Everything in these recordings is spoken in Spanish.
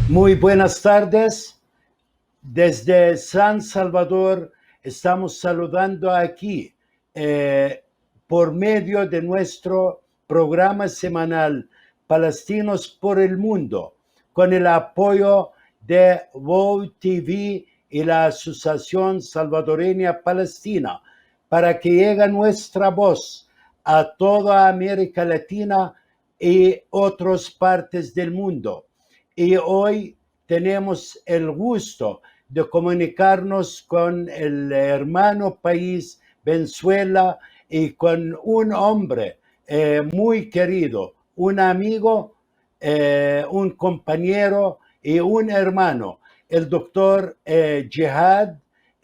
Muy buenas tardes. Desde San Salvador estamos saludando aquí por medio de nuestro programa semanal Palestinos por el Mundo, con el apoyo de WOW TV y la Asociación Salvadoreña Palestina, para que llegue nuestra voz a toda América Latina y otras partes del mundo. Y hoy tenemos el gusto de comunicarnos con el hermano país Venezuela y con un hombre muy querido, un amigo, un compañero y un hermano, el doctor Jihad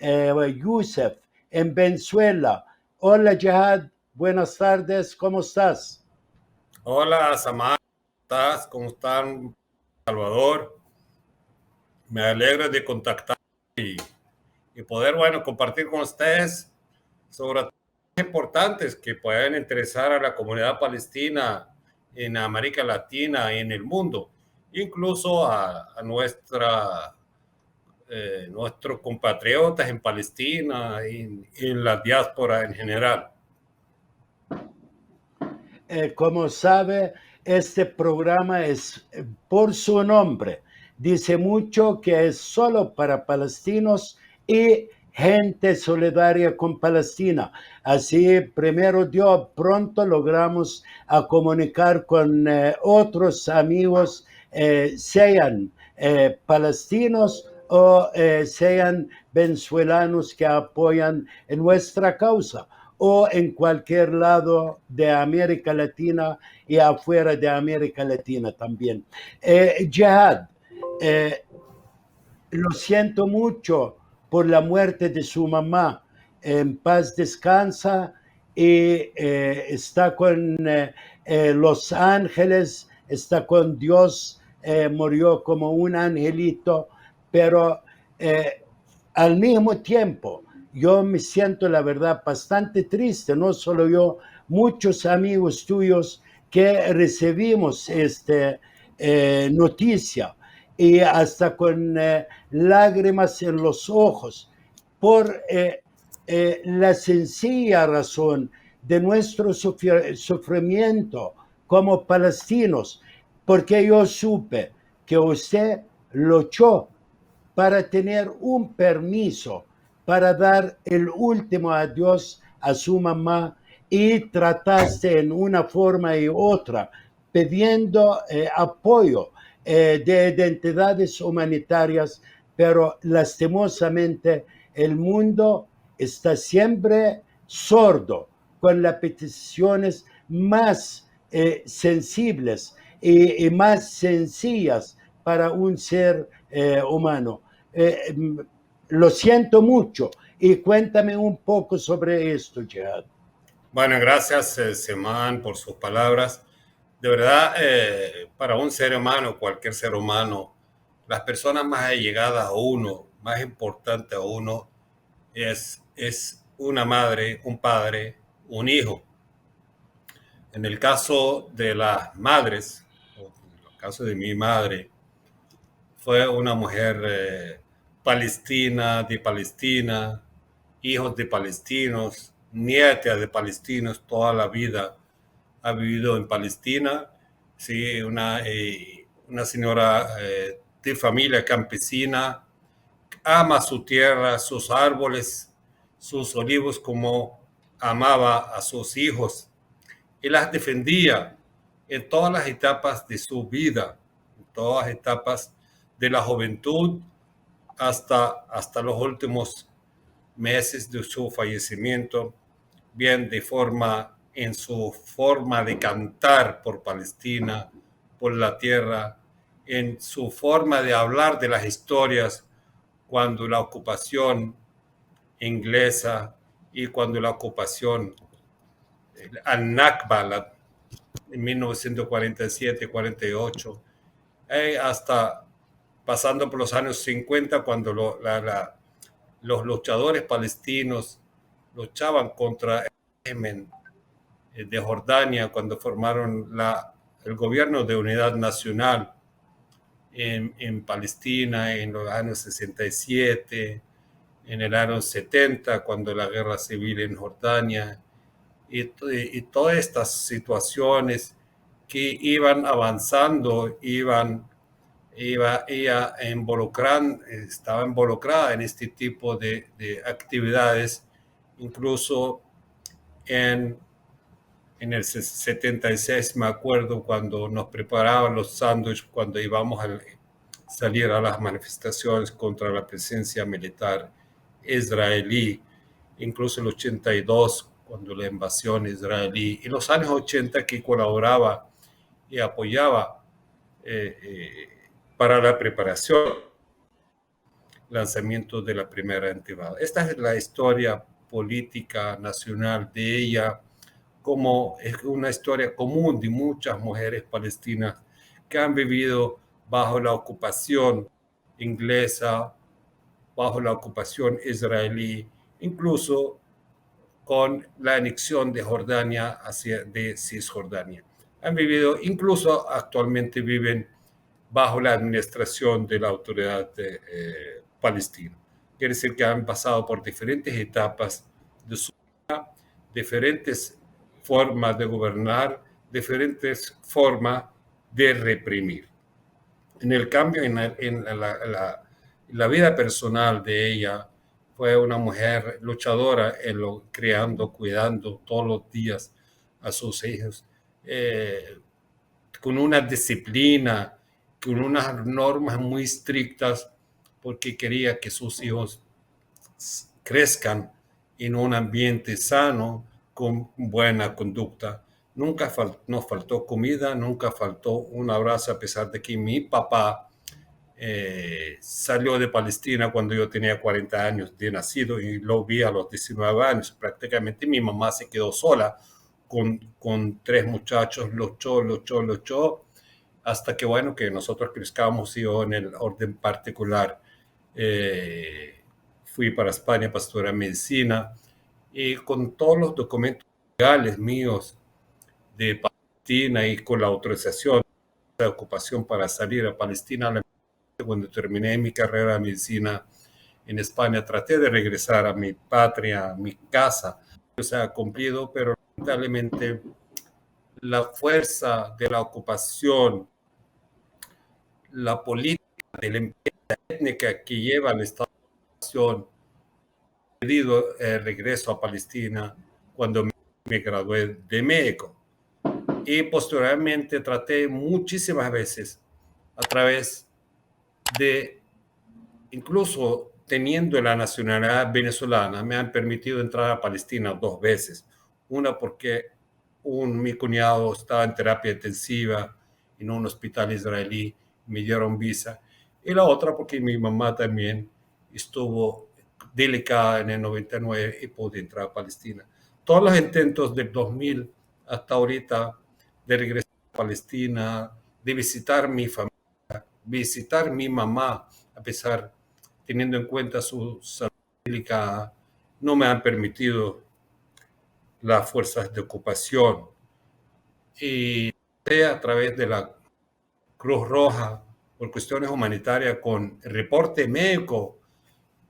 Youssef en Venezuela. Hola Jihad, buenas tardes, ¿cómo estás? Hola, Samar, ¿cómo están, Salvador? Me alegra de contactar y poder, bueno, compartir con ustedes sobre temas importantes que pueden interesar a la comunidad palestina en América Latina y en el mundo, incluso a nuestros compatriotas en Palestina y en la diáspora en general. Como sabe, este programa es por su nombre. Dice mucho que es solo para palestinos y gente solidaria con Palestina. Así, primero Dios, pronto logramos a comunicar con otros amigos, sean palestinos o sean venezolanos que apoyan en nuestra causa o en cualquier lado de América Latina y afuera de América Latina también. Jihad, eh, lo siento mucho por la muerte de su mamá. En paz descansa y está con los ángeles, está con Dios, murió como un angelito, pero eh, al mismo tiempo yo me siento, la verdad, bastante triste, no solo yo, muchos amigos tuyos que recibimos esta noticia y hasta con lágrimas en los ojos por la sencilla razón de nuestro sufrimiento como palestinos, porque yo supe que usted luchó para tener un permiso para dar el último adiós a su mamá y trataste en una forma y otra pidiendo apoyo de entidades humanitarias, pero lastimosamente el mundo está siempre sordo con las peticiones más sensibles y más sencillas para un ser humano. Eh, lo siento mucho y cuéntame un poco sobre esto, Jihad. Bueno, gracias, Semán, por sus palabras. De verdad, para un ser humano, cualquier ser humano, las personas más allegadas a uno, más importantes a uno, es una madre, un padre, un hijo. En el caso de las madres, o en el caso de mi madre, fue una mujer palestina, de Palestina, hijos de palestinos, nieta de palestinos toda la vida ha vivido en Palestina, sí, una señora de familia campesina, ama su tierra, sus árboles, sus olivos como amaba a sus hijos y las defendía en todas las etapas de su vida, en todas las etapas de la juventud hasta los últimos meses de su fallecimiento, bien en su forma de cantar por Palestina, por la tierra, en su forma de hablar de las historias cuando la ocupación inglesa y cuando la ocupación al Nakba en 1947-48, hasta pasando por los años 50 cuando los luchadores palestinos luchaban contra el régimen de Jordania cuando formaron el gobierno de unidad nacional en Palestina en los años 67, en el año 70, cuando la guerra civil en Jordania, y todas estas situaciones que iban avanzando, ella estaba involucrada en este tipo de actividades, incluso en el 76, me acuerdo, cuando nos preparaban los sándwiches, cuando íbamos a salir a las manifestaciones contra la presencia militar israelí, incluso el 82, cuando la invasión israelí, y los años 80 que colaboraba y apoyaba para la preparación, lanzamiento de la primera intifada. Esta es la historia política nacional de ella, como es una historia común de muchas mujeres palestinas que han vivido bajo la ocupación inglesa, bajo la ocupación israelí, incluso con la anexión de Jordania de Cisjordania. Han vivido, incluso actualmente viven bajo la administración de la autoridad palestina. Quiere decir que han pasado por diferentes etapas de su vida, diferentes formas de gobernar, diferentes formas de reprimir. En el cambio, la vida personal de ella, fue una mujer luchadora criando, cuidando todos los días a sus hijos, con una disciplina, con unas normas muy estrictas, porque quería que sus hijos crezcan en un ambiente sano, con buena conducta. Nunca nos faltó comida, nunca faltó un abrazo, a pesar de que mi papá salió de Palestina cuando yo tenía 40 años de nacido y lo vi a los 19 años. Prácticamente mi mamá se quedó sola con 3 muchachos, luchó, hasta que, bueno, que nosotros crezcamos. Yo, en el orden particular, fui para España para estudiar medicina, y con todos los documentos legales míos de Palestina y con la autorización de ocupación para salir a Palestina. Cuando terminé mi carrera de medicina en España, traté de regresar a mi patria, a mi casa. Se ha cumplido, pero lamentablemente la fuerza de la ocupación, la política de la limpieza étnica que lleva el Estado de Nación, pedido regreso a Palestina cuando me gradué de médico. Y posteriormente traté muchísimas veces, a través de, incluso teniendo la nacionalidad venezolana, me han permitido entrar a Palestina 2 veces. Una porque mi cuñado estaba en terapia intensiva en un hospital israelí, me dieron visa. Y la otra porque mi mamá también estuvo delicada en el 99 y pude entrar a Palestina. Todos los intentos del 2000 hasta ahorita de regresar a Palestina, de visitar mi familia, visitar mi mamá, a pesar, teniendo en cuenta su salud delicada, no me han permitido las fuerzas de ocupación. Y a través de la Cruz Roja, por cuestiones humanitarias, con el reporte médico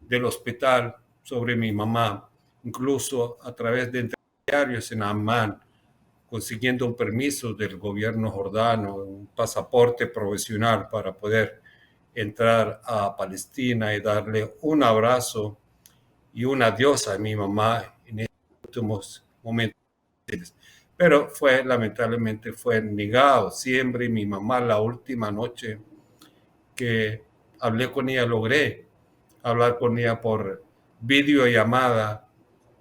del hospital sobre mi mamá, incluso a través de intermediarios en Amman, consiguiendo un permiso del gobierno jordano, un pasaporte profesional para poder entrar a Palestina y darle un abrazo y un adiós a mi mamá en estos últimos momentos. Pero lamentablemente fue negado. Siempre mi mamá, la última noche que hablé con ella, logré hablar con ella por videollamada,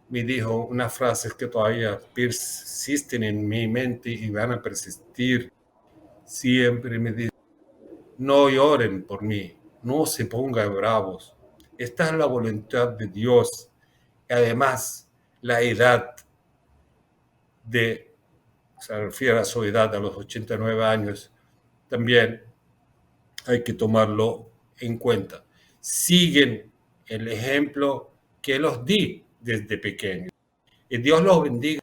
me dijo unas frases que todavía persisten en mi mente y van a persistir siempre. Me dice: no lloren por mí, no se pongan bravos, esta es la voluntad de Dios. Y además, la edad se refiere a su edad, a los 89 años, también hay que tomarlo en cuenta. Siguen el ejemplo que los di desde pequeños. Y Dios los bendiga.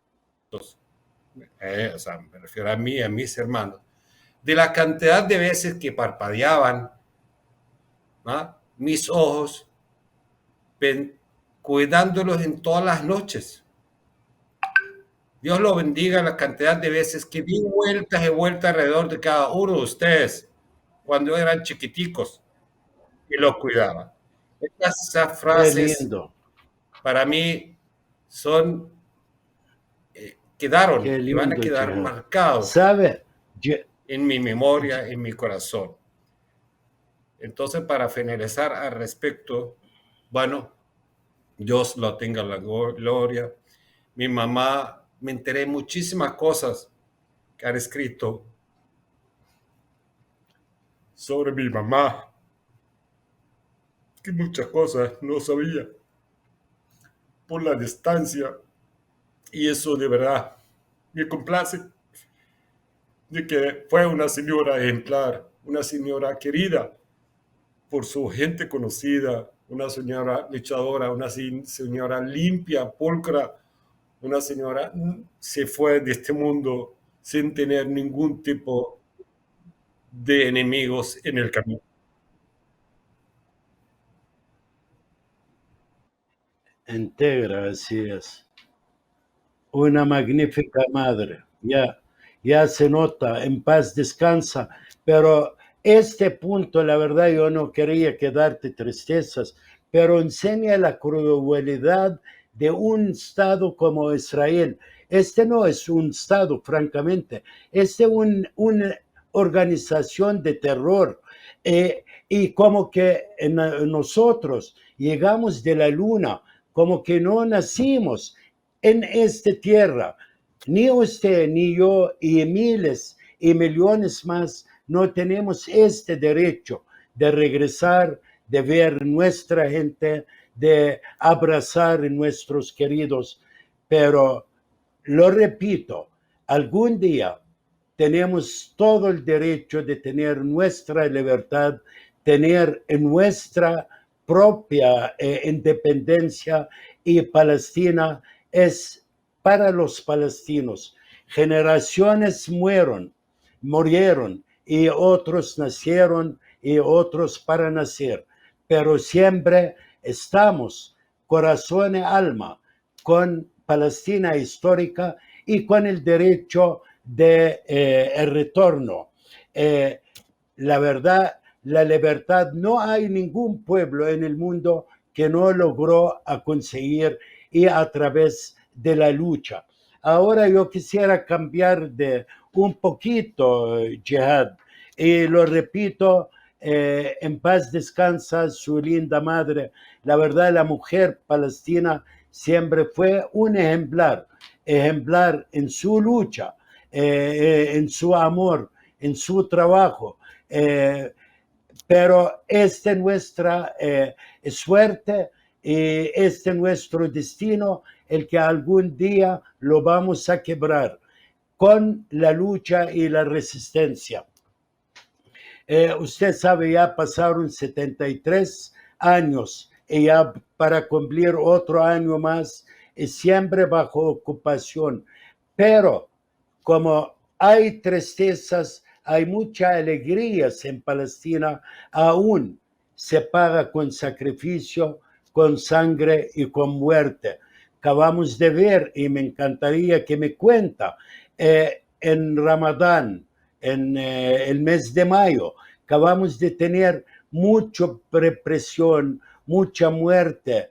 Me refiero a mí, a mis hermanos, de la cantidad de veces que parpadeaban, ¿ah?, mis ojos, cuidándolos en todas las noches. Dios lo bendiga la cantidad de veces que di vueltas y vueltas alrededor de cada uno de ustedes cuando eran chiquiticos y los cuidaba. Esas Qué frases lindo, para mí son, quedaron qué y van a lindo, quedar Jihad. marcados ¿Sabe? en mi memoria, en mi corazón. Entonces, para finalizar al respecto, bueno, Dios lo tenga la gloria. Mi mamá, me enteré muchísimas cosas que han escrito sobre mi mamá, que muchas cosas no sabía por la distancia, y eso de verdad me complace, de que fue una señora ejemplar, una señora querida por su gente conocida, una señora luchadora, una señora limpia, pulcra, una señora se fue de este mundo sin tener ningún tipo de enemigos en el camino. Integra, así es. Una magnífica madre. Ya se nota, en paz descansa. Pero este punto, la verdad, yo no quería quedarte tristezas, pero enseña la crueldad de un Estado como Israel. Este no es un Estado, francamente. Este es una organización de terror. Y como que nosotros llegamos de la luna, como que no nacimos en esta tierra. Ni usted, ni yo, y miles y millones más no tenemos este derecho de regresar, de ver nuestra gente, de abrazar a nuestros queridos. Pero lo repito, algún día tenemos todo el derecho de tener nuestra libertad, tener nuestra propia independencia, y Palestina es para los palestinos. Generaciones murieron y otros nacieron y otros para nacer, pero siempre estamos corazón y alma con Palestina histórica y con el derecho de el retorno. Eh, la verdad, la libertad, no hay ningún pueblo en el mundo que no logró a conseguir, y a través de la lucha. Ahora yo quisiera cambiar de un poquito, Jihad, y lo repito, en paz descansa su linda madre. La verdad, la mujer palestina siempre fue un ejemplar en su lucha, en su amor, en su trabajo. Eh, pero esta es nuestra suerte, y este es nuestro destino, el que algún día lo vamos a quebrar con la lucha y la resistencia. Usted sabe, ya pasaron 73 años y ya para cumplir otro año más, siempre bajo ocupación. Pero como hay tristezas, hay muchas alegrías en Palestina, aún se paga con sacrificio, con sangre y con muerte. Acabamos de ver, y me encantaría que me cuenta, en Ramadán, en el mes de mayo, acabamos de tener mucha represión, mucha muerte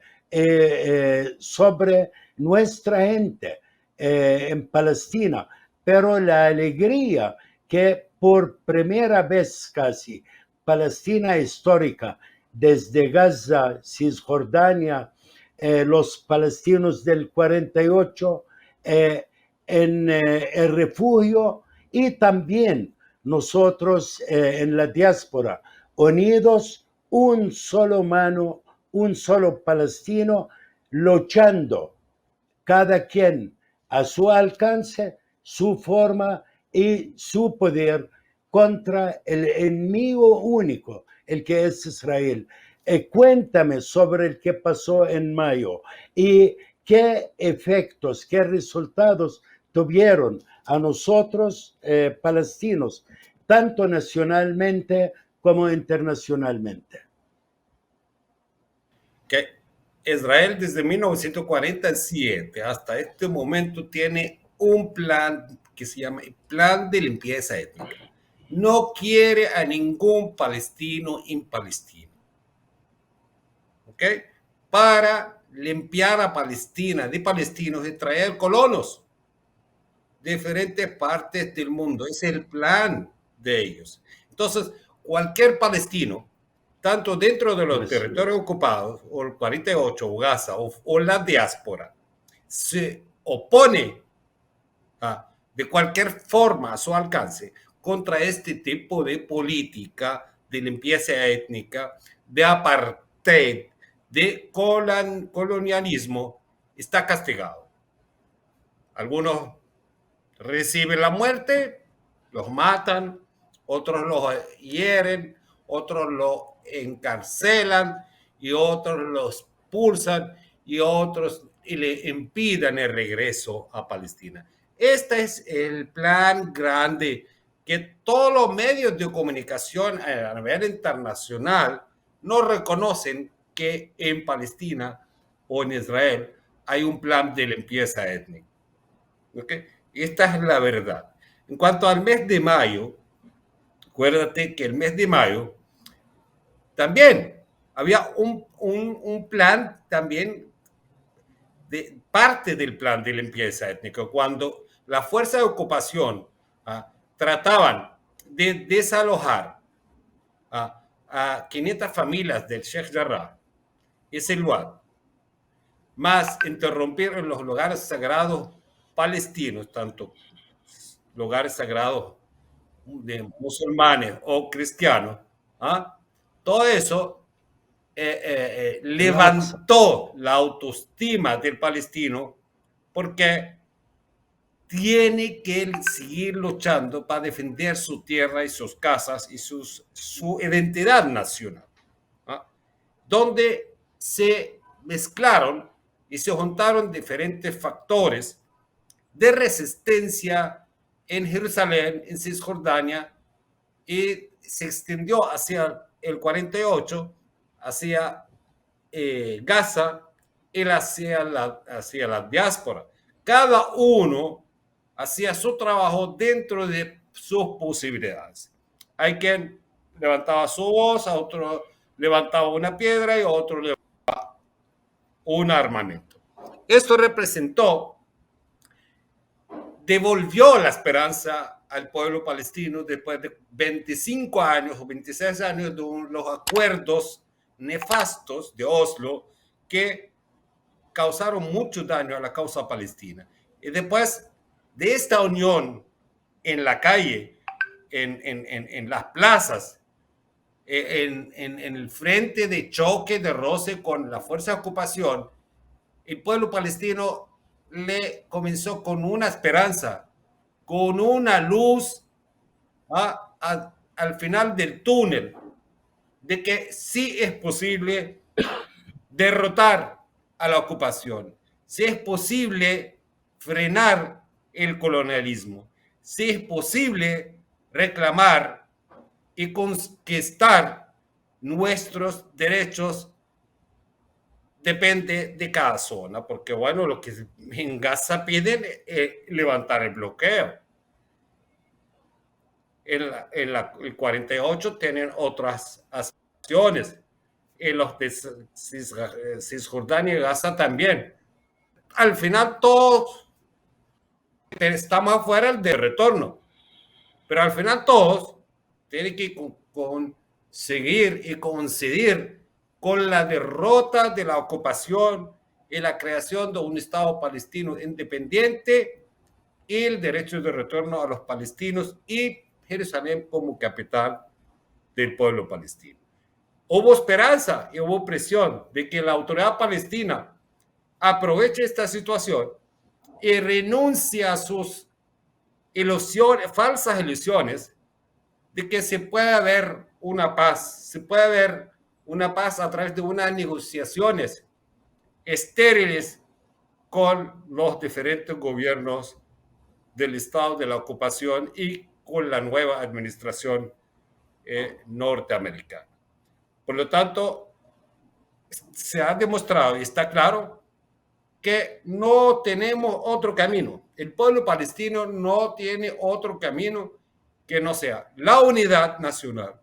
sobre nuestra gente en Palestina, pero la alegría que por primera vez casi Palestina histórica, desde Gaza, Cisjordania, los palestinos del 48, en el refugio, y también nosotros en la diáspora, unidos, un solo mano, un solo palestino, luchando, cada quien a su alcance, su forma y su poder, contra el enemigo único, el que es Israel. Cuéntame sobre el que pasó en mayo y qué efectos, qué resultados tuvieron a nosotros palestinos, tanto nacionalmente como internacionalmente. Que Israel desde 1947 hasta este momento tiene un plan que se llama el Plan de Limpieza Étnica. No quiere a ningún palestino en Palestina. ¿Ok? Para limpiar a Palestina de palestinos y traer colonos de diferentes partes del mundo. Ese es el plan de ellos. Entonces, cualquier palestino, tanto dentro de los territorios ocupados, o el 48, o Gaza, o la diáspora, se opone de cualquier forma a su alcance contra este tipo de política de limpieza étnica, de apartheid, de colonialismo, está castigado. Algunos reciben la muerte, los matan, otros los hieren, otros los encarcelan y otros los expulsan y otros le impiden el regreso a Palestina. Este es el plan grande que todos los medios de comunicación a nivel internacional no reconocen que en Palestina o en Israel hay un plan de limpieza étnica. ¿Okay? Esta es la verdad. En cuanto al mes de mayo, acuérdate que el mes de mayo también había un plan también de parte del plan de limpieza étnica, cuando la fuerza de ocupación trataban de desalojar a 500 familias del Sheikh Jarrah y Silwan, más interrumpir en los lugares sagrados palestinos, tanto lugares sagrados de musulmanes o cristianos, todo eso levantó la autoestima del palestino porque tiene que seguir luchando para defender su tierra y sus casas y su identidad nacional, donde se mezclaron y se juntaron diferentes factores de resistencia en Jerusalén, en Cisjordania, y se extendió hacia el 48, hacia Gaza y hacia la diáspora. Cada uno hacía su trabajo dentro de sus posibilidades. Hay quien levantaba su voz, a otro levantaba una piedra y a otro levantaba un armamento. Esto devolvió la esperanza al pueblo palestino después de 25 años o 26 años de los acuerdos nefastos de Oslo que causaron mucho daño a la causa palestina. Y después de esta unión en la calle, en las plazas, en el frente de choque, de roce con la fuerza de ocupación, el pueblo palestino le comenzó con una esperanza, con una luz al final del túnel, de que sí es posible derrotar a la ocupación, sí es posible frenar el colonialismo, sí es posible reclamar y conquistar nuestros derechos. Depende de cada zona, porque bueno, lo que en Gaza piden es levantar el bloqueo. El 48 tienen otras acciones, en los de Cisjordania y Gaza también. Al final todos estamos afuera de retorno, pero al final todos tienen que conseguir y coincidir con la derrota de la ocupación y la creación de un Estado palestino independiente y el derecho de retorno a los palestinos y Jerusalén como capital del pueblo palestino. Hubo esperanza y hubo presión de que la autoridad palestina aproveche esta situación y renuncie a sus ilusiones, falsas ilusiones de que se puede haber una paz, se puede haber una paz a través de unas negociaciones estériles con los diferentes gobiernos del Estado de la ocupación y con la nueva administración norteamericana. Por lo tanto, se ha demostrado y está claro que no tenemos otro camino. El pueblo palestino no tiene otro camino que no sea la unidad nacional,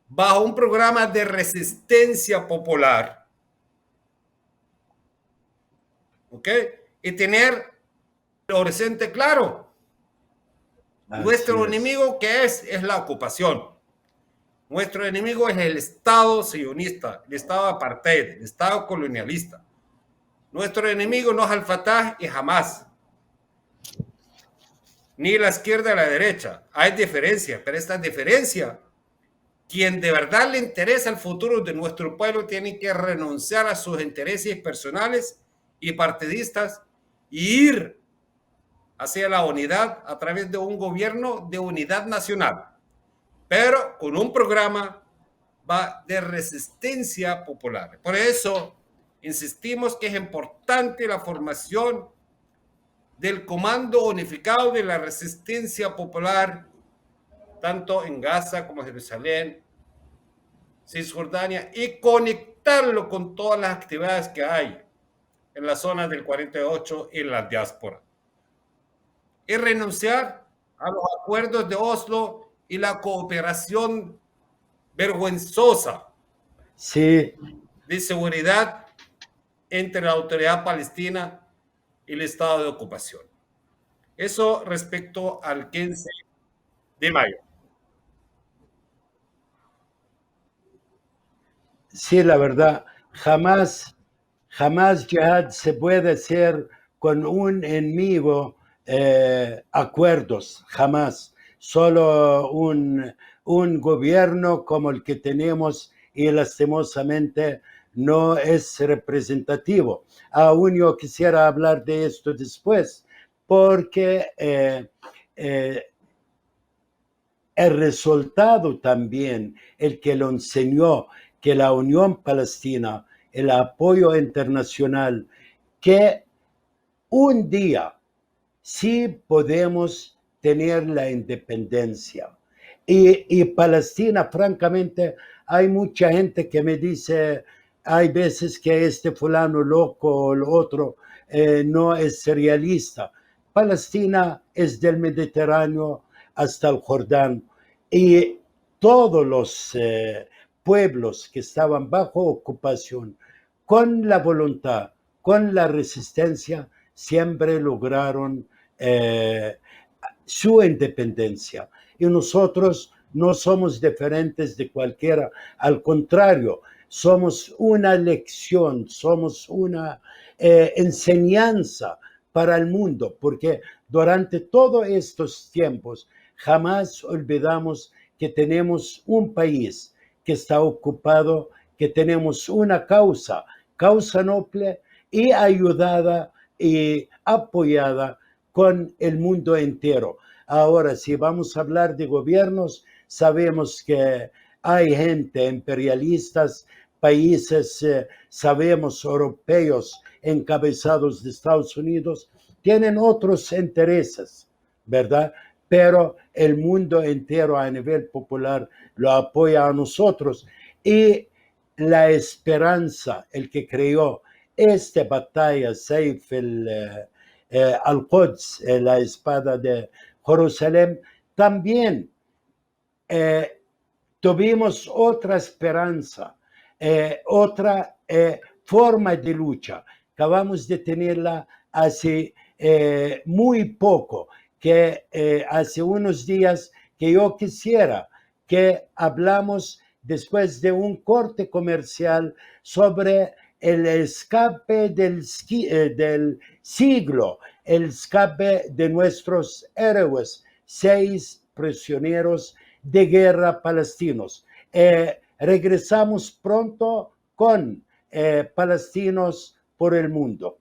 bajo un programa de resistencia popular, ¿ok? Y tener el horizonte claro. Nuestro enemigo, ¿qué es? Es la ocupación. Nuestro enemigo es el Estado sionista, el Estado apartheid, el Estado colonialista. Nuestro enemigo no es al-Fatah y Hamas, ni la izquierda ni la derecha. Hay diferencia, pero esta diferencia, quien de verdad le interesa el futuro de nuestro pueblo tiene que renunciar a sus intereses personales y partidistas y ir hacia la unidad a través de un gobierno de unidad nacional, pero con un programa de resistencia popular. Por eso insistimos que es importante la formación del Comando Unificado de la Resistencia Popular, tanto en Gaza como en Jerusalén, Cisjordania, y conectarlo con todas las actividades que hay en la zona del 48 y en la diáspora. Y renunciar a los acuerdos de Oslo y la cooperación vergonzosa de seguridad entre la autoridad palestina y el Estado de ocupación. Eso respecto al 15 de mayo. Sí, la verdad, jamás jihad se puede hacer con un enemigo acuerdos, jamás. Solo un gobierno como el que tenemos y lastimosamente no es representativo. Aún yo quisiera hablar de esto después, porque el resultado también, el que lo enseñó, que la Unión Palestina, el apoyo internacional, que un día sí podemos tener la independencia. Y Palestina, francamente, hay mucha gente que me dice, hay veces que este fulano loco o el otro no es realista. Palestina es del Mediterráneo hasta el Jordán y todos los pueblos que estaban bajo ocupación, con la voluntad, con la resistencia, siempre lograron su independencia. Y nosotros no somos diferentes de cualquiera, al contrario, somos una lección, somos una enseñanza para el mundo, porque durante todos estos tiempos jamás olvidamos que tenemos un país que está ocupado, que tenemos una causa noble y ayudada y apoyada con el mundo entero. Ahora, si vamos a hablar de gobiernos, sabemos que hay gente imperialistas, países, sabemos, europeos encabezados de Estados Unidos, tienen otros intereses, ¿verdad? Pero el mundo entero a nivel popular lo apoya a nosotros. Y la esperanza, el que creó esta batalla, Saif al-Quds, la espada de Jerusalén, también tuvimos otra esperanza, otra forma de lucha. Acabamos de tenerla hace muy poco, que hace unos días que yo quisiera que hablamos después de un corte comercial sobre el escape del siglo, el escape de nuestros héroes, 6 prisioneros de guerra palestinos. Regresamos pronto con Palestinos por el mundo.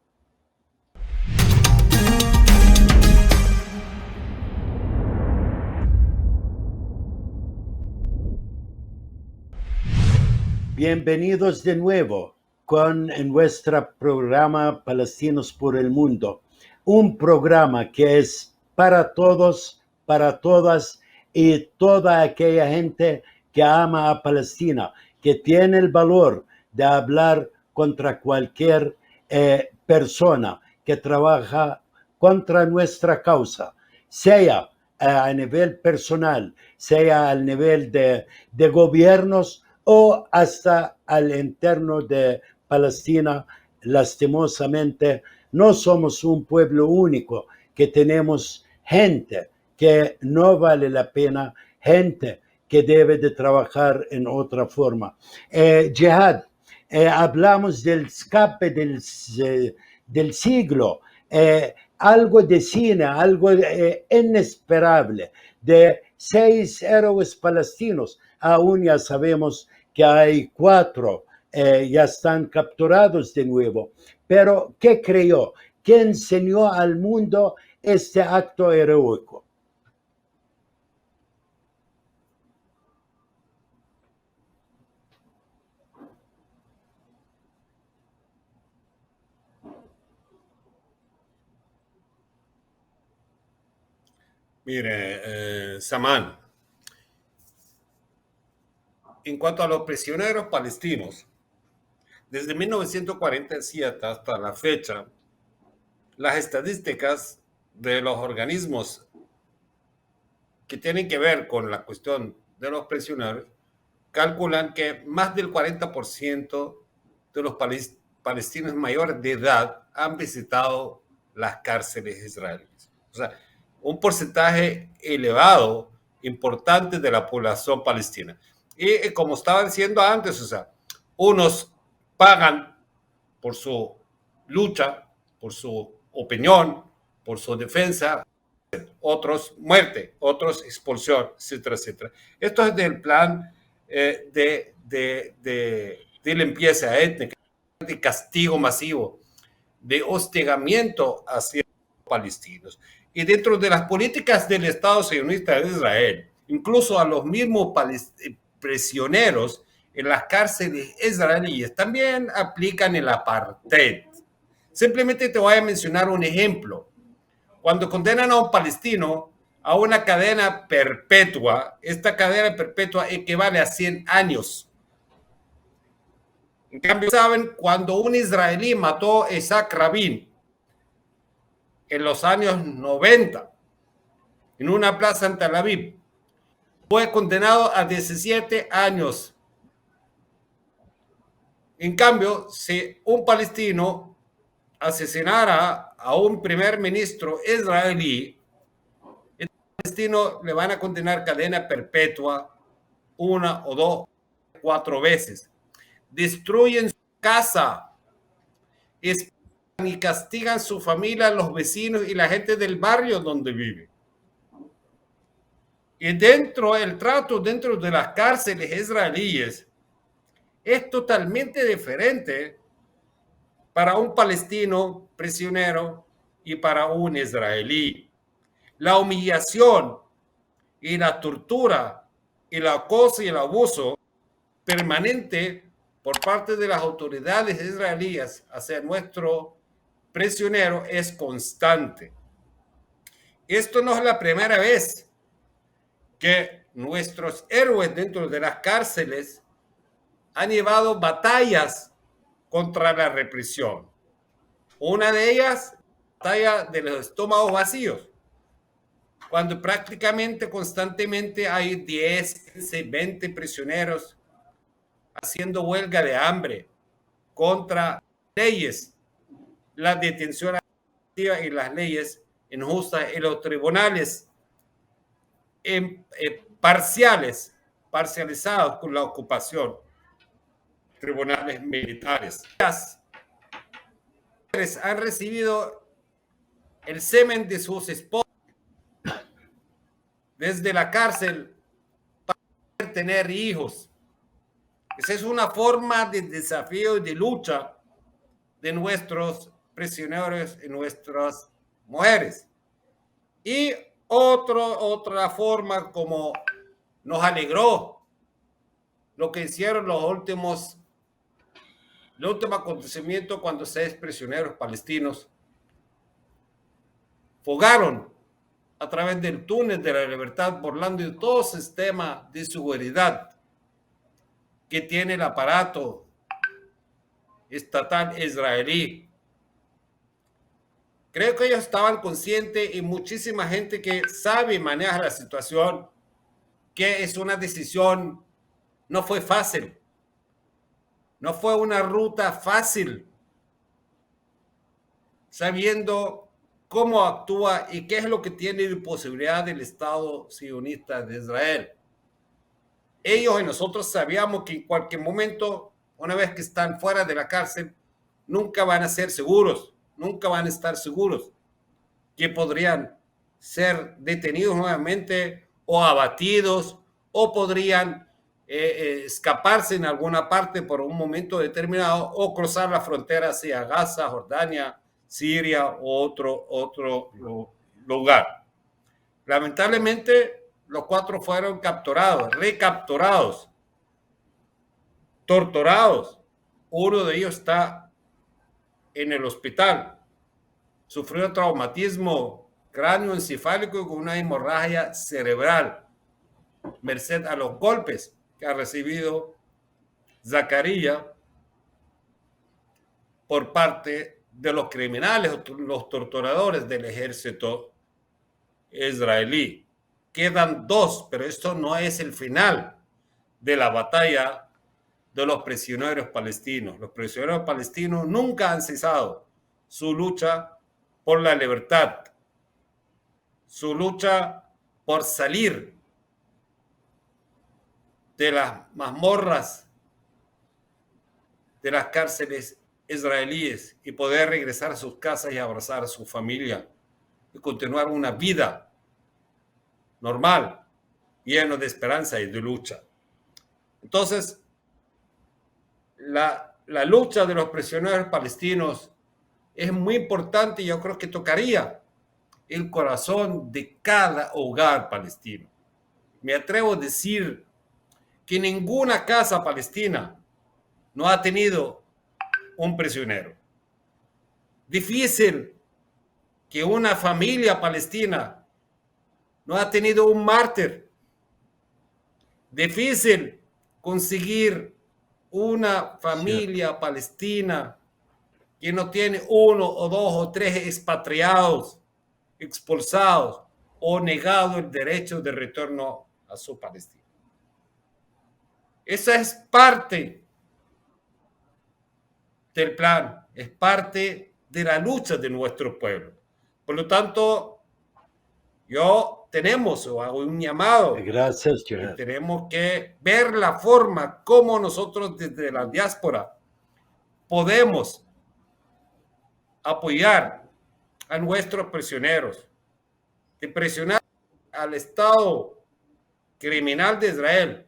Bienvenidos de nuevo con nuestro programa Palestinos por el Mundo, un programa que es para todos, para todas y toda aquella gente que ama a Palestina, que tiene el valor de hablar contra cualquier persona que trabaja contra nuestra causa, sea a nivel personal, sea al nivel de gobiernos o hasta al interno de Palestina. Lastimosamente, no somos un pueblo único, que tenemos gente que no vale la pena, gente que debe de trabajar en otra forma. Jihad, hablamos del escape del siglo, algo de cine, algo inesperable, de 6 héroes palestinos. Aún ya sabemos que hay 4, ya están capturados de nuevo. Pero, ¿qué creyó? ¿Qué enseñó al mundo este acto heroico? Mire, Samán, en cuanto a los prisioneros palestinos, desde 1947 hasta la fecha, las estadísticas de los organismos que tienen que ver con la cuestión de los prisioneros calculan que más del 40% de los palestinos mayores de edad han visitado las cárceles israelíes. O sea, un porcentaje elevado, importante de la población palestina. Y como estaba diciendo antes, o sea, unos pagan por su lucha, por su opinión, por su defensa, otros muerte, otros expulsión, etcétera, etcétera. Esto es del plan de limpieza étnica, de castigo masivo, de hostigamiento hacia los palestinos. Y dentro de las políticas del Estado sionista de Israel, incluso a los mismos prisioneros en las cárceles israelíes también aplican el apartheid. Simplemente te voy a mencionar un ejemplo. Cuando condenan a un palestino a una cadena perpetua, esta cadena perpetua equivale a 100 años. En cambio, saben, cuando un israelí mató a Isaac Rabin en los años 90 en una plaza en Tel Aviv, fue condenado a 17 años. En cambio, si un palestino asesinara a un primer ministro israelí, el palestino le van a condenar cadena perpetua 1 o 2, 4 veces. Destruyen su casa, y castigan su familia, los vecinos y la gente del barrio donde vive. Y el trato dentro de las cárceles israelíes es totalmente diferente para un palestino prisionero y para un israelí. La humillación y la tortura y el acoso y el abuso permanente por parte de las autoridades israelíes hacia nuestro prisionero es constante. Esto no es la primera vez que nuestros héroes dentro de las cárceles han llevado batallas contra la represión. Una de ellas, la batalla de los estómagos vacíos, cuando prácticamente constantemente hay 10, 15, 20 prisioneros haciendo huelga de hambre contra leyes, la detención y las leyes injustas en los tribunales parcializados con la ocupación, tribunales militares. Las mujeres han recibido el semen de sus esposos desde la cárcel para tener hijos. Esa es una forma de desafío y de lucha de nuestros prisioneros y nuestras mujeres. Y otra forma como nos alegró lo que hicieron el último acontecimiento cuando 6 prisioneros palestinos fugaron a través del túnel de la libertad, burlando de todo sistema de seguridad que tiene el aparato estatal israelí. Creo que ellos estaban conscientes y muchísima gente que sabe manejar la situación, que es una decisión, no fue fácil, no fue una ruta fácil, sabiendo cómo actúa y qué es lo que tiene de posibilidad del Estado sionista de Israel. Ellos y nosotros sabíamos que en cualquier momento, una vez que están fuera de la cárcel, nunca van a ser seguros, nunca van a estar seguros, que podrían ser detenidos nuevamente o abatidos o podrían escaparse en alguna parte por un momento determinado o cruzar la frontera hacia Gaza, Jordania, Siria o otro lugar. Lamentablemente, los 4 fueron capturados, recapturados, torturados. Uno de ellos está en el hospital. Sufrió traumatismo cráneoencefálico con una hemorragia cerebral, merced a los golpes que ha recibido Zacarías por parte de los criminales, los torturadores del ejército israelí. Quedan 2, pero esto no es el final de la batalla de los prisioneros palestinos. Los prisioneros palestinos nunca han cesado su lucha por la libertad, su lucha por salir de las mazmorras de las cárceles israelíes y poder regresar a sus casas y abrazar a su familia y continuar una vida normal, lleno de esperanza y de lucha. Entonces, la lucha de los prisioneros palestinos es muy importante y yo creo que tocaría el corazón de cada hogar palestino. Me atrevo a decir que ninguna casa palestina no ha tenido un prisionero. Difícil que una familia palestina no ha tenido un mártir. Difícil conseguir una familia palestina que no tiene 1 o 2 o 3 expatriados, expulsados o negado el derecho de retorno a su Palestina. Esa es parte del plan, es parte de la lucha de nuestro pueblo. Por lo tanto, tenemos un llamado. Gracias, Joel. Tenemos que ver la forma como nosotros desde la diáspora podemos apoyar a nuestros prisioneros, de presionar al Estado criminal de Israel.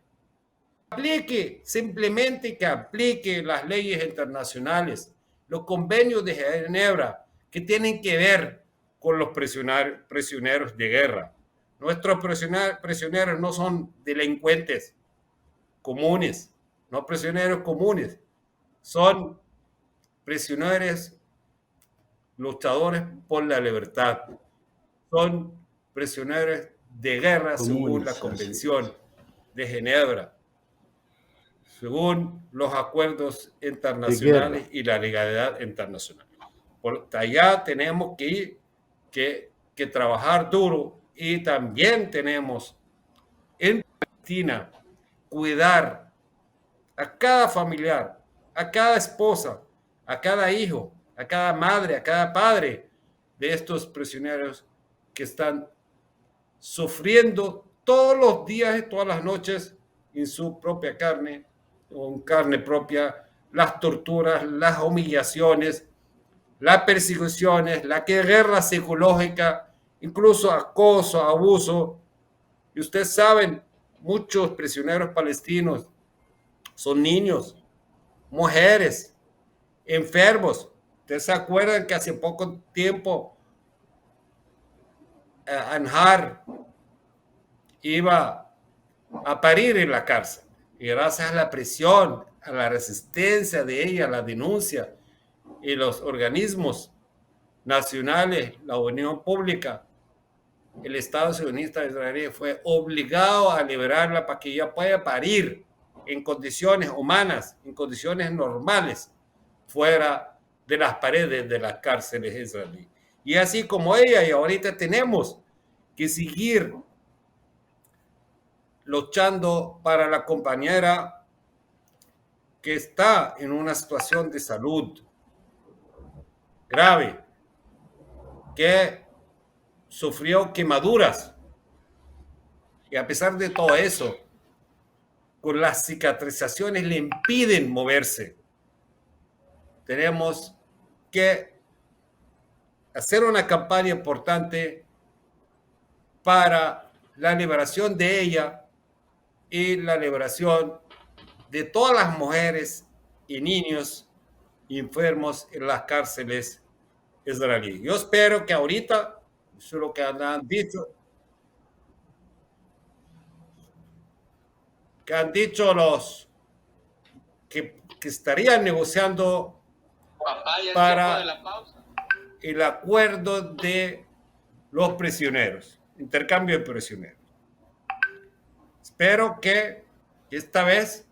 Simplemente que aplique las leyes internacionales, los convenios de Ginebra que tienen que ver con los prisioneros de guerra. Nuestros prisioneros no son delincuentes comunes, no prisioneros comunes, son prisioneros luchadores por la libertad, son prisioneros de guerra según la Convención de Ginebra, según los acuerdos internacionales y la legalidad internacional. Por allá tenemos que trabajar duro y también tenemos en Palestina cuidar a cada familiar, a cada esposa, a cada hijo, a cada madre, a cada padre de estos prisioneros que están sufriendo todos los días y todas las noches en su propia carne, con carne propia, las torturas, las humillaciones, las persecuciones, la guerra psicológica, incluso acoso, abuso. Y ustedes saben, muchos prisioneros palestinos son niños, mujeres, enfermos. Ustedes se acuerdan que hace poco tiempo Anhar iba a parir en la cárcel. Y gracias a la presión, a la resistencia de ella, a la denuncia y los organismos nacionales, la opinión pública, el Estado sionista israelí fue obligado a liberarla para que ella pueda parir en condiciones humanas, en condiciones normales, fuera de las paredes de las cárceles israelíes. Y así como ella, y ahorita tenemos que seguir luchando para la compañera que está en una situación de salud grave, que sufrió quemaduras, y a pesar de todo eso, con las cicatrizaciones le impiden moverse. Tenemos que hacer una campaña importante para la liberación de ella y la liberación de todas las mujeres y niños enfermos en las cárceles israelíes. Yo espero que ahorita, eso es lo que han dicho los que estarían negociando para el acuerdo de los prisioneros, intercambio de prisioneros. Espero que esta vez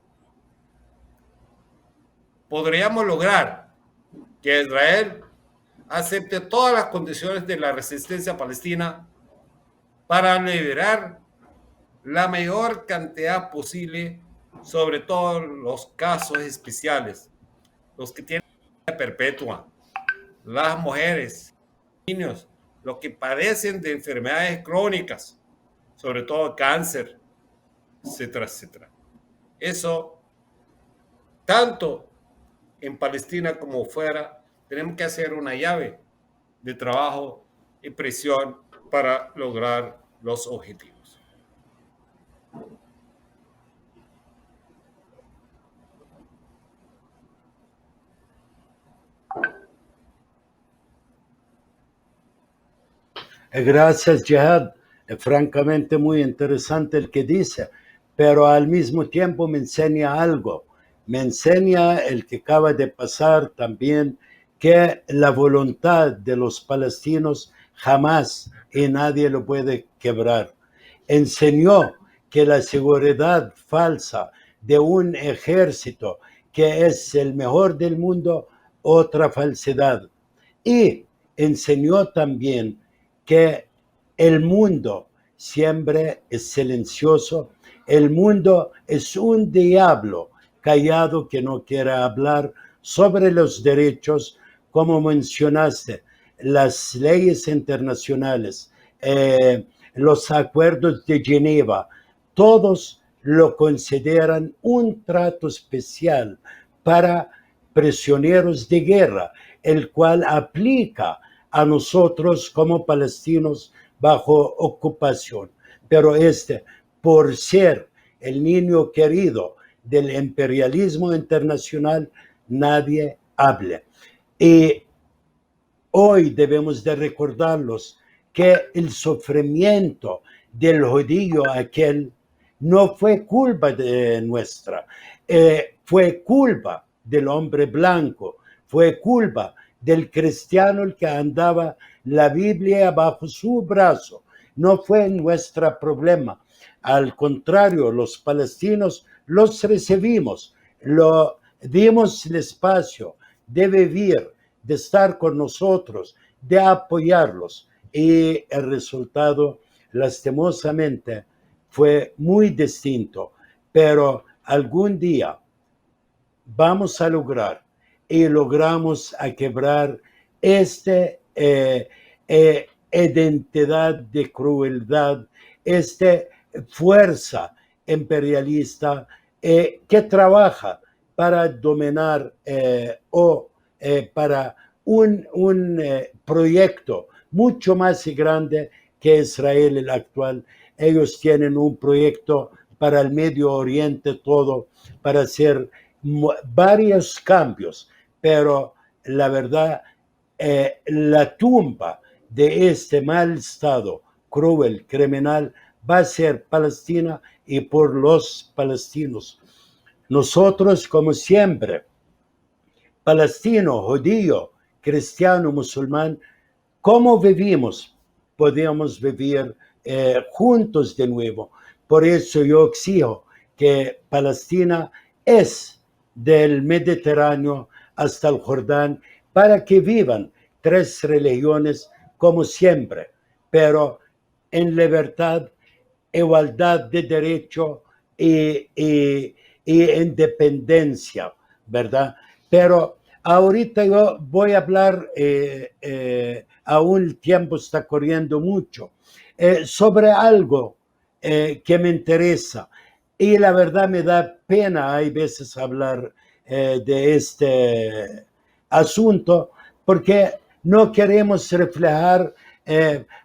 podríamos lograr que Israel acepte todas las condiciones de la resistencia palestina para liberar la mayor cantidad posible, sobre todo los casos especiales, los que tienen perpetua, las mujeres, niños, los que padecen de enfermedades crónicas, sobre todo cáncer, etcétera, etcétera. Eso, tanto en Palestina como fuera, tenemos que hacer una llave de trabajo y presión para lograr los objetivos. Gracias, Jihad. Francamente muy interesante el que dice, pero al mismo tiempo me enseña algo. Me enseña el que acaba de pasar también, que la voluntad de los palestinos jamás y nadie lo puede quebrar. Enseñó que la seguridad falsa de un ejército que es el mejor del mundo, otra falsedad. Y enseñó también que el mundo siempre es silencioso, el mundo es un diablo callado que no quiere hablar sobre los derechos, como mencionaste, las leyes internacionales, los acuerdos de Ginebra, todos lo consideran un trato especial para prisioneros de guerra, el cual aplica a nosotros como palestinos bajo ocupación. Pero por ser el niño querido del imperialismo internacional, nadie habla. Y hoy debemos de recordarlos que el sufrimiento del judío aquel no fue culpa de nuestra, fue culpa del hombre blanco, fue culpa del cristiano el que andaba la Biblia bajo su brazo. No fue nuestro problema. Al contrario, los palestinos los recibimos, lo dimos el espacio de vivir, de estar con nosotros, de apoyarlos. Y el resultado, lastimosamente, fue muy distinto. Pero algún día vamos a lograr y logramos a quebrar esta identidad de crueldad, esta fuerza imperialista que trabaja para dominar o para un proyecto mucho más grande que Israel el actual. Ellos tienen un proyecto para el Medio Oriente todo, para hacer varios cambios, pero la verdad, la tumba de este mal estado cruel, criminal, va a ser Palestina y por los palestinos. Nosotros, como siempre, palestino, judío, cristiano, musulmán, ¿cómo vivimos? podemos vivir juntos de nuevo. Por eso yo exijo que Palestina es del Mediterráneo hasta el Jordán, para que vivan tres religiones como siempre, pero en libertad, igualdad de derecho y independencia, ¿verdad? Pero ahorita yo voy a hablar, aún el tiempo está corriendo mucho, sobre algo que me interesa. Y la verdad me da pena, hay veces, hablar de este asunto, porque no queremos reflejar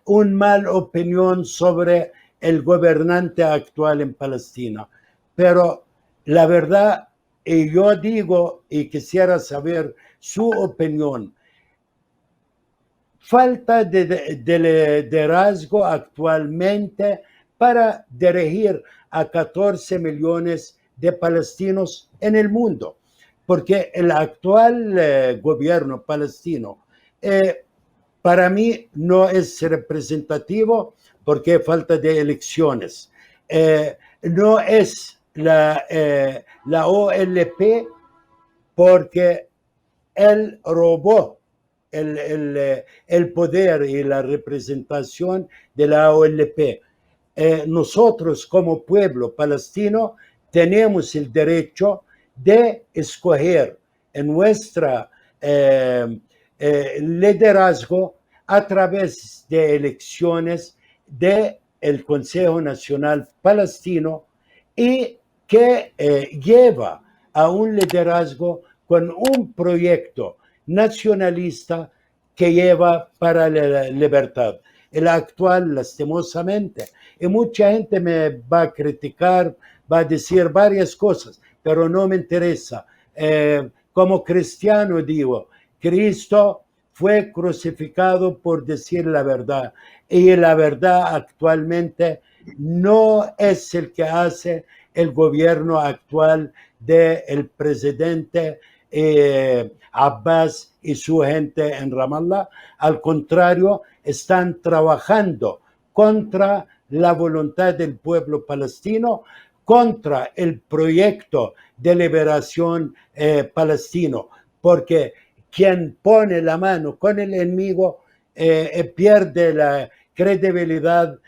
una mala opinión sobre el gobernante actual en Palestina. Pero la verdad, y yo digo, y quisiera saber su opinión, falta de liderazgo actualmente para dirigir a 14 millones de palestinos en el mundo, porque el actual gobierno palestino para mí no es representativo, porque falta de elecciones. No es la OLP, porque él robó el poder y la representación de la OLP. Nosotros, como pueblo palestino, tenemos el derecho de escoger en nuestra liderazgo a través de elecciones del Consejo Nacional Palestino, y que lleva a un liderazgo con un proyecto nacionalista que lleva para la libertad. El actual, lastimosamente, y mucha gente me va a criticar, va a decir varias cosas, pero no me interesa. Como cristiano digo, Cristo fue crucificado por decir la verdad, y la verdad actualmente no es el que hace el gobierno actual del presidente Abbas y su gente en Ramallah. Al contrario, están trabajando contra la voluntad del pueblo palestino, contra el proyecto de liberación palestino, porque quien pone la mano con el enemigo pierde la credibilidad,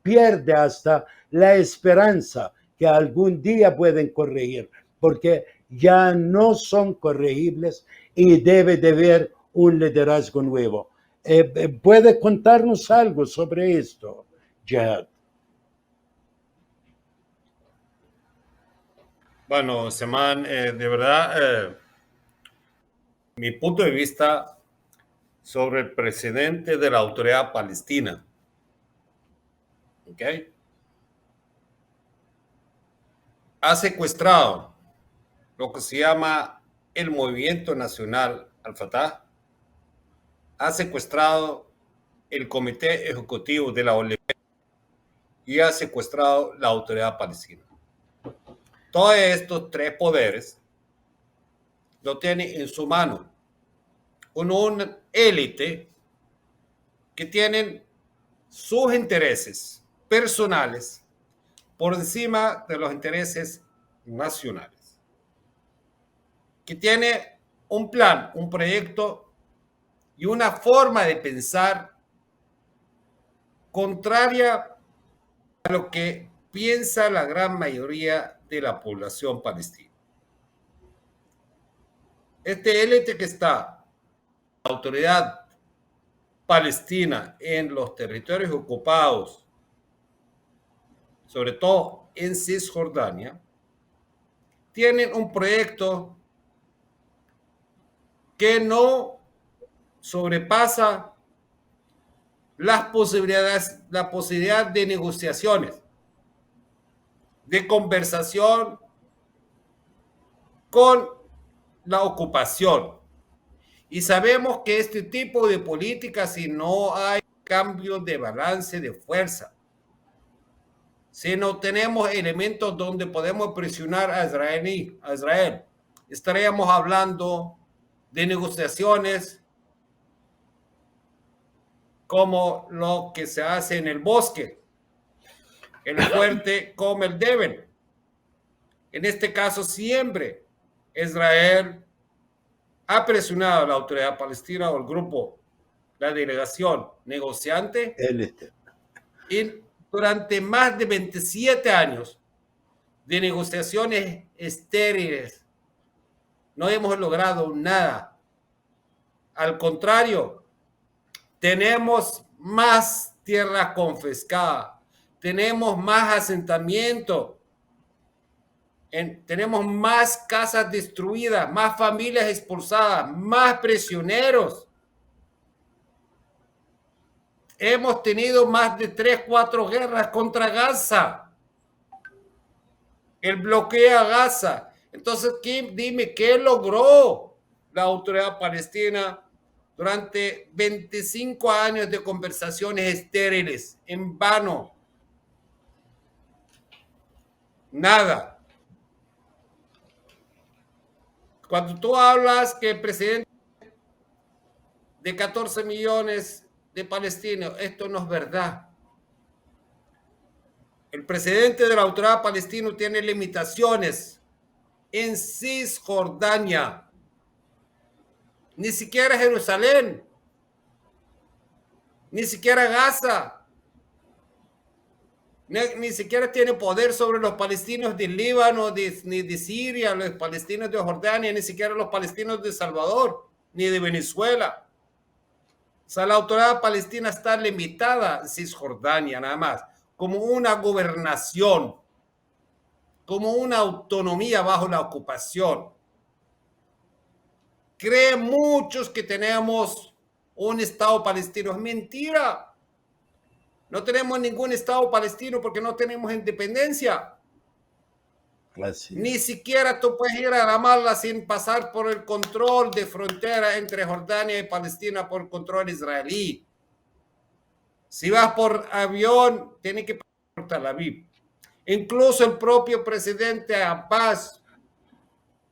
pierde hasta la esperanza que algún día pueden corregir, porque ya no son corregibles y debe de haber un liderazgo nuevo. ¿Puede contarnos algo sobre esto, Jihad? Bueno, Semán, de verdad, mi punto de vista sobre el presidente de la Autoridad Palestina, ¿ok? Ha secuestrado lo que se llama el Movimiento Nacional Al-Fatah, ha secuestrado el Comité Ejecutivo de la OLP y ha secuestrado la Autoridad Palestina. Todos estos tres poderes lo tiene en su mano una élite que tienen sus intereses personales por encima de los intereses nacionales, que tiene un plan, un proyecto y una forma de pensar contraria a lo que piensa la gran mayoría de la población palestina. Este élite que está, la autoridad palestina en los territorios ocupados, sobre todo en Cisjordania, tienen un proyecto que no sobrepasa la posibilidad de negociaciones, de conversación con la ocupación. Y sabemos que este tipo de política, si no hay cambio de balance de fuerza, si no tenemos elementos donde podemos presionar a Israel, estaríamos hablando de negociaciones como lo que se hace en el bosque. El fuerte come el débil. En este caso, siempre Israel ha presionado a la autoridad palestina o el grupo, la delegación negociante, Élite. y durante más de 27 años de negociaciones estériles no hemos logrado nada. Al contrario, tenemos más tierra confiscada, tenemos más asentamiento, tenemos más casas destruidas, más familias expulsadas, más prisioneros. Hemos tenido más de 3, 4 guerras contra Gaza. El bloqueo a Gaza. Entonces, dime, ¿qué logró la autoridad palestina durante 25 años de conversaciones estériles, en vano? Nada. Cuando tú hablas que el presidente de 14 millones de palestinos, esto no es verdad. El presidente de la autoridad palestina tiene limitaciones en Cisjordania, ni siquiera Jerusalén, ni siquiera Gaza, ni siquiera tiene poder sobre los palestinos del Líbano, ni de Siria, los palestinos de Jordania, ni siquiera los palestinos de El Salvador, ni de Venezuela. O sea, la autoridad palestina está limitada en Cisjordania nada más, como una gobernación, como una autonomía bajo la ocupación. Creen muchos que tenemos un Estado palestino. Es mentira. No tenemos ningún Estado palestino porque no tenemos independencia. Ni siquiera tú puedes ir a Ramallah sin pasar por el control de frontera entre Jordania y Palestina por control israelí. Si vas por avión, tienes que pasar por Tel Aviv. Incluso el propio presidente Abbas,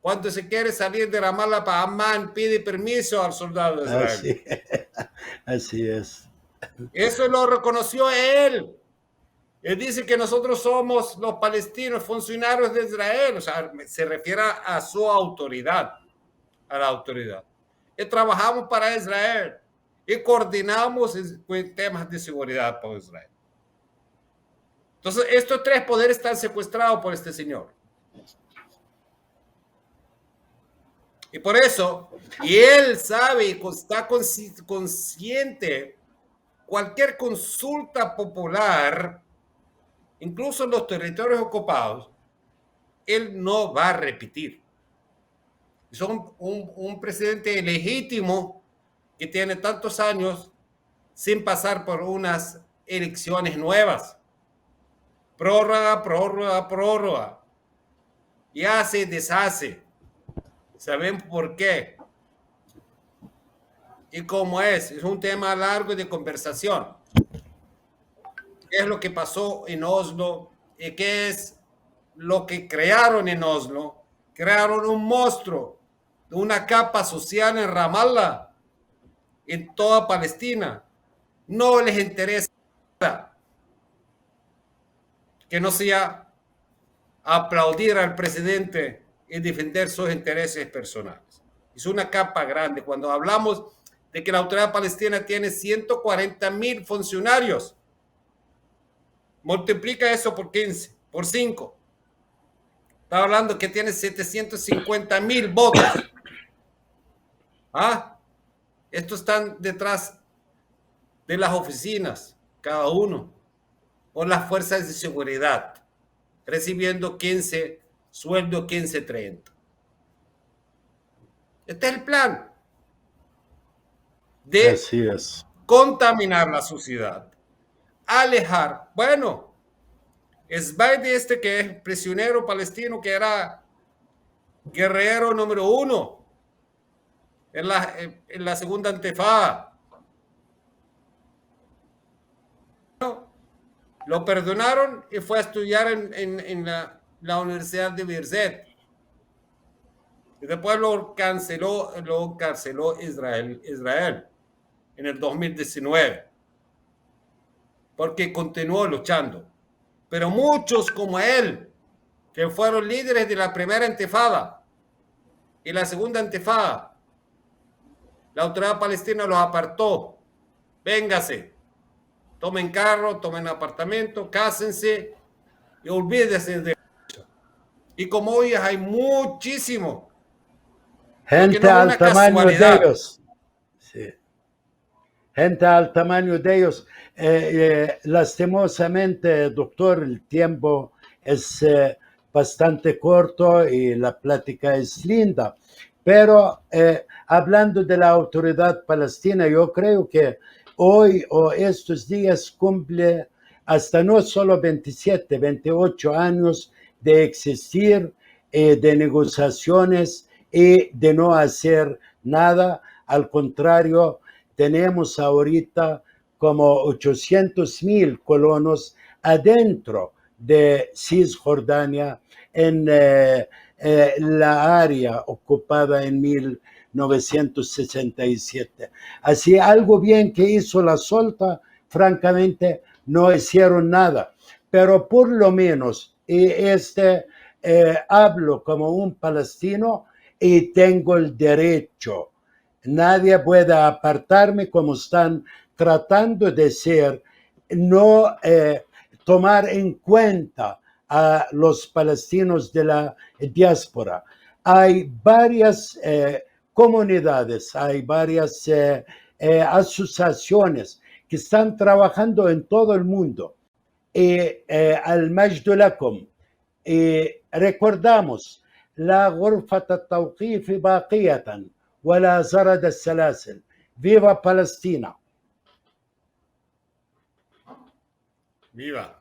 cuando se quiere salir de Ramallah para Amán, pide permiso al soldado de Israel. Así es. Eso lo reconoció él. Él dice que nosotros somos los palestinos, funcionarios de Israel. O sea, se refiere a su autoridad, a la autoridad. Y trabajamos para Israel y coordinamos en temas de seguridad para Israel. Entonces, estos 3 poderes están secuestrados por este señor. Y por eso, y él sabe y está consciente, cualquier consulta popular, incluso en los territorios ocupados, él no va a repetir. Es un presidente legítimo que tiene tantos años sin pasar por unas elecciones nuevas. Prórroga, prórroga, prórroga. Y hace, deshace. ¿Saben por qué? Y cómo es un tema largo de conversación. ¿Qué es lo que pasó en Oslo? ¿Y qué es lo que crearon en Oslo? Crearon un monstruo de una capa social en Ramallah, en toda Palestina. No les interesa nada que no sea aplaudir al presidente y defender sus intereses personales. Es una capa grande. Cuando hablamos de que la autoridad palestina tiene 140,000 funcionarios, multiplica eso por 15, por 5. Está hablando que tiene 750,000 votos. ¿Ah? Estos están detrás de las oficinas, cada uno, por las fuerzas de seguridad, recibiendo 15, sueldo 15.30. Este es el plan de contaminar la sociedad, alejar. Bueno, Esbaidi, que es prisionero palestino, que era guerrero número 1 en la segunda intifada. Lo perdonaron y fue a estudiar en la Universidad de Birzeit. Y después lo encarceló Israel en el 2019. porque continuó luchando. Pero muchos como él, que fueron líderes de la primera intifada y la segunda intifada, la autoridad palestina los apartó. Véngase, tomen carro, tomen apartamento, cásense y olvídense de eso. Y como hoy hay muchísimo, Gente no es al una tamaño de casualidad. ellos. Sí. Gente al tamaño de ellos. Lastimosamente, doctor, el tiempo es bastante corto y la plática es linda. Pero hablando de la autoridad palestina, yo creo que hoy o estos días cumple hasta no solo 27, 28 años de existir, de negociaciones y de no hacer nada. Al contrario, tenemos ahorita como 800,000 colonos adentro de Cisjordania en la área ocupada en 1967. Así, algo bien que hizo la Solta, francamente, no hicieron nada. Pero por lo menos, hablo como un palestino y tengo el derecho. Nadie puede apartarme como están tratando de ser, no tomar en cuenta a los palestinos de la diáspora. Hay varias comunidades, hay varias asociaciones que están trabajando en todo el mundo. Al Majd lakum. recordamos لا غرفة التوقيف باقية ولا زرد السلاسل. Viva Palestina. Viva.